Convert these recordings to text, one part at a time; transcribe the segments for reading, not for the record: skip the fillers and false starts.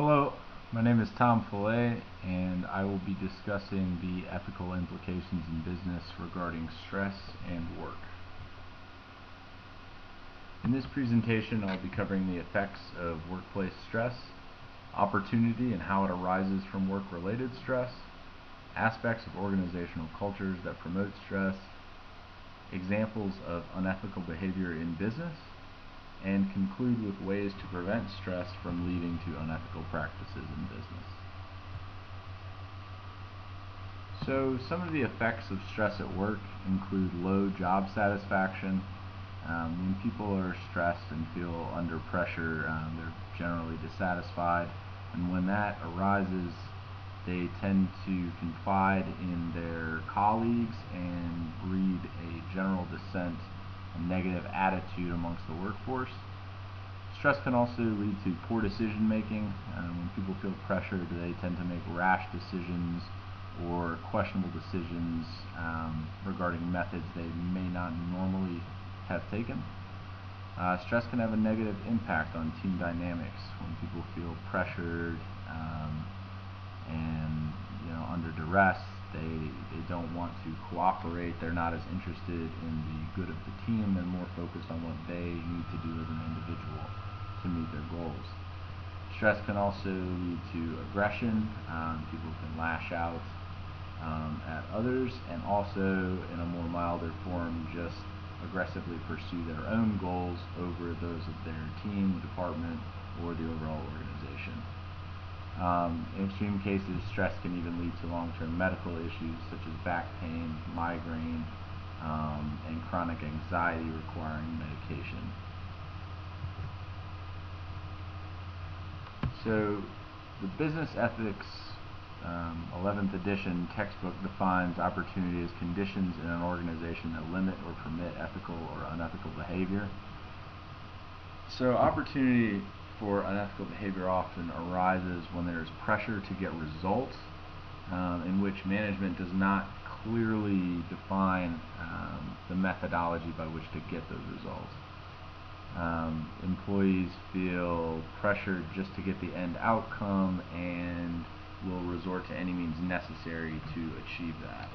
Hello, my name is Tom Fillet, and I will be discussing the ethical implications in business regarding stress and work. In this presentation, I'll be covering the effects of workplace stress, opportunity and how it arises from work-related stress, aspects of organizational cultures that promote stress, examples of unethical behavior in business, and conclude with ways to prevent stress from leading to unethical practices in business. So some of the effects of stress at work include low job satisfaction. When people are stressed and feel under pressure, they're generally dissatisfied, and when that arises, they tend to confide in their colleagues and breed a general dissent and negative attitude amongst the workforce. Stress can also lead to poor decision making. When people feel pressured, they tend to make rash decisions or questionable decisions regarding methods they may not normally have taken. Stress can have a negative impact on team dynamics. When people feel pressured and under duress, they don't want to cooperate. They're not as interested in the good of the team. They're more focused on what they need to do as an individual to meet their goals. Stress can also lead to aggression. People can lash out at others, and also in a more milder form just aggressively pursue their own goals over those of their team, department, or the overall organization. In extreme cases, stress can even lead to long-term medical issues such as back pain, migraine, and chronic anxiety requiring medication. So the Business Ethics 11th edition textbook defines opportunity as conditions in an organization that limit or permit ethical or unethical behavior. So opportunity for unethical behavior often arises when there is pressure to get results in which management does not clearly define the methodology by which to get those results. Employees feel pressured just to get the end outcome and will resort to any means necessary to achieve that.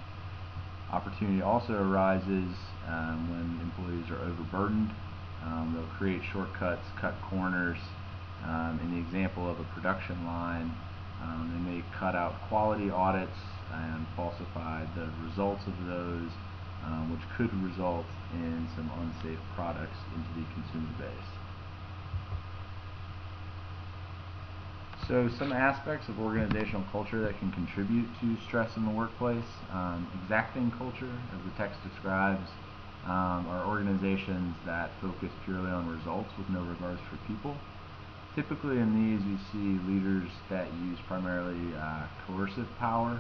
Opportunity also arises when employees are overburdened. They'll create shortcuts, cut corners. In the example of a production line, they may cut out quality audits and falsify the results of those, which could result in some unsafe products into the consumer base. So some aspects of organizational culture that can contribute to stress in the workplace. Exacting culture, as the text describes, are organizations that focus purely on results with no regards for people. Typically in these you see leaders that use primarily coercive power.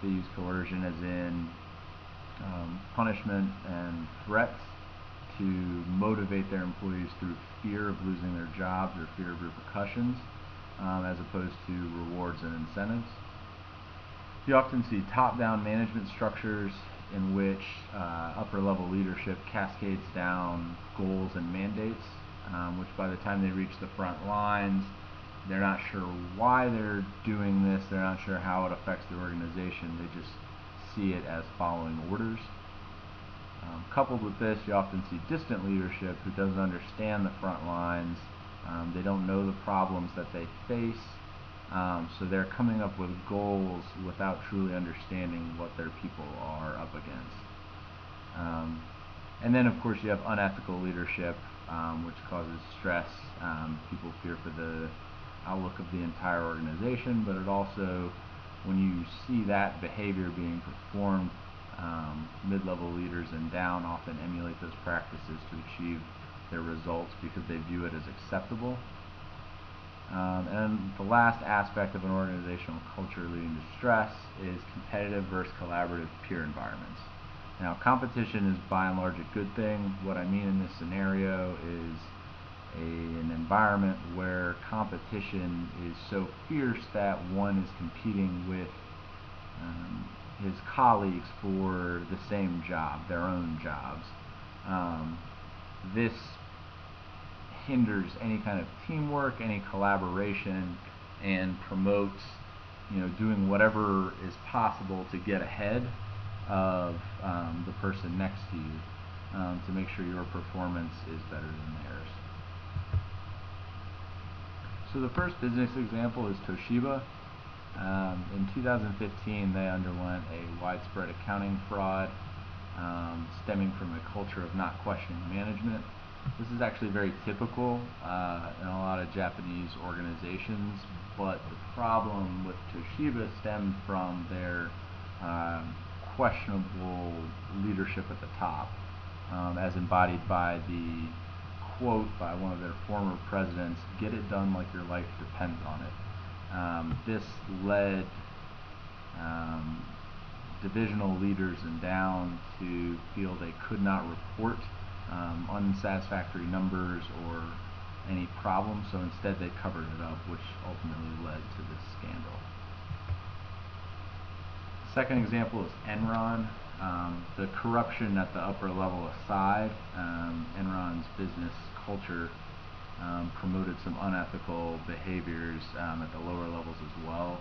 They use coercion as in punishment and threats to motivate their employees through fear of losing their jobs or fear of repercussions, as opposed to rewards and incentives. You often see top-down management structures in which upper-level leadership cascades down goals and mandates, which by the time they reach the front lines, they're not sure why they're doing this, they're not sure how it affects the organization, they just see it as following orders. Coupled with this, you often see distant leadership who doesn't understand the front lines. They don't know the problems that they face, so they're coming up with goals without truly understanding what their people are up against. And then of course you have unethical leadership, which causes stress. People fear for the outlook of the entire organization, but it also, when you see that behavior being performed, mid-level leaders and down often emulate those practices to achieve their results because they view it as acceptable. And the last aspect of an organizational culture leading to stress is competitive versus collaborative peer environments. Now, competition is by and large a good thing. What I mean in this scenario is an environment where competition is so fierce that one is competing with his colleagues for the same job, their own jobs. This hinders any kind of teamwork, any collaboration, and promotes, doing whatever is possible to get ahead of the person next to you, to make sure your performance is better than theirs. So the first business example is Toshiba. In 2015, they underwent a widespread accounting fraud, stemming from a culture of not questioning management. This is actually very typical in a lot of Japanese organizations, but the problem with Toshiba stemmed from their questionable leadership at the top, as embodied by the quote by one of their former presidents, "Get it done like your life depends on it." This led divisional leaders and down to feel they could not report unsatisfactory numbers or any problems, so instead they covered it up, which ultimately led to this scandal. Second example is Enron. The corruption at the upper level aside, Enron's business culture promoted some unethical behaviors at the lower levels as well,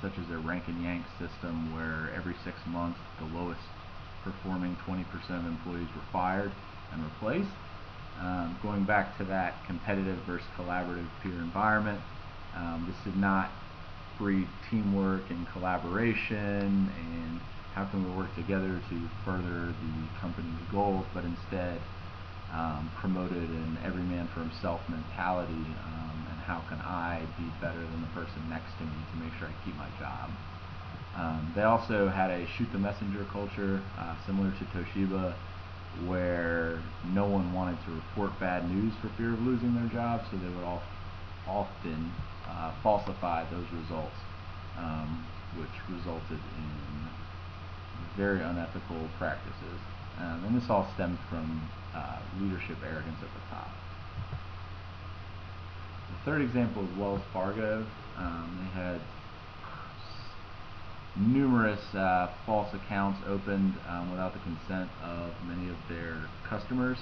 such as their rank and yank system, where every 6 months the lowest performing 20% of employees were fired and replaced. Going back to that competitive versus collaborative peer environment, this did not breed teamwork and collaboration and how can we work together to further the company's goals, but instead promoted an every man for himself mentality, and how can I be better than the person next to me to make sure I keep my job. They also had a shoot the messenger culture, similar to Toshiba, where no one wanted to report bad news for fear of losing their job, so they would often falsify those results, which resulted in very unethical practices. And this all stemmed from leadership arrogance at the top. The third example is Wells Fargo. They had numerous false accounts opened without the consent of many of their customers,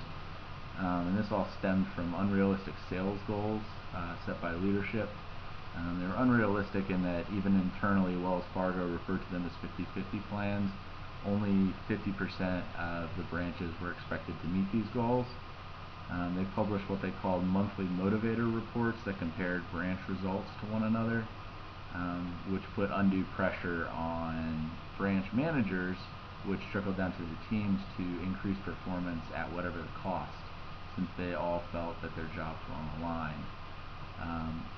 and this all stemmed from unrealistic sales goals set by leadership. They were unrealistic in that even internally Wells Fargo referred to them as 50-50 plans. Only 50% of the branches were expected to meet these goals. They published what they called monthly motivator reports that compared branch results to one another, which put undue pressure on branch managers, which trickled down to the teams to increase performance at whatever the cost, since they all felt that their jobs were on the line.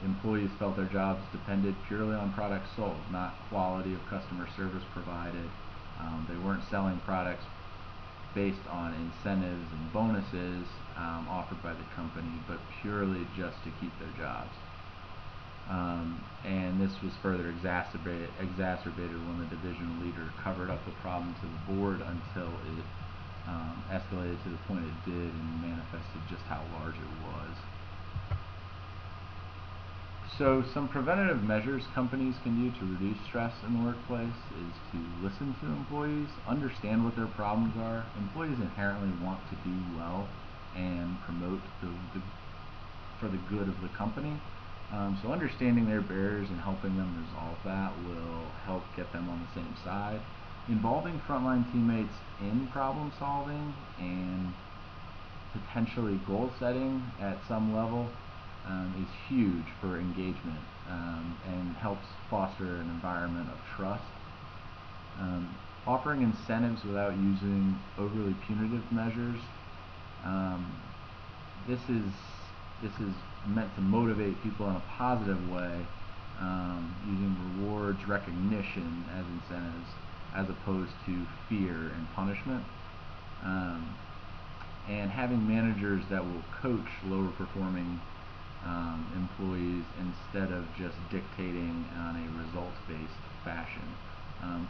Employees felt their jobs depended purely on products sold, not quality of customer service provided. They weren't selling products based on incentives and bonuses offered by the company, but purely just to keep their jobs. And this was further exacerbated when the division leader covered up the problem to the board until it escalated to the point it did and manifested just how large it was. So some preventative measures companies can do to reduce stress in the workplace is to listen to employees, understand what their problems are. Employees inherently want to do well and promote for the good of the company. So understanding their barriers and helping them resolve that will help get them on the same side. Involving frontline teammates in problem solving and potentially goal setting at some level is huge for engagement, and helps foster an environment of trust. Offering incentives without using overly punitive measures. This is meant to motivate people in a positive way, using rewards, recognition as incentives, as opposed to fear and punishment. And having managers that will coach lower performing employees instead of just dictating on a results-based fashion.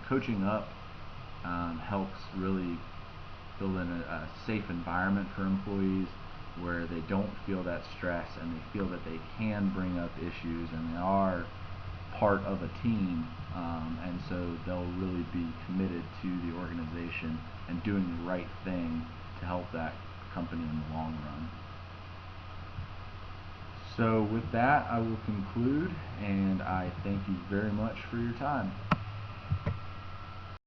Coaching up helps really build in a safe environment for employees where they don't feel that stress and they feel that they can bring up issues and they are part of a team, and so they'll really be committed to the organization and doing the right thing to help that company in the long run. So with that, I will conclude, and I thank you very much for your time.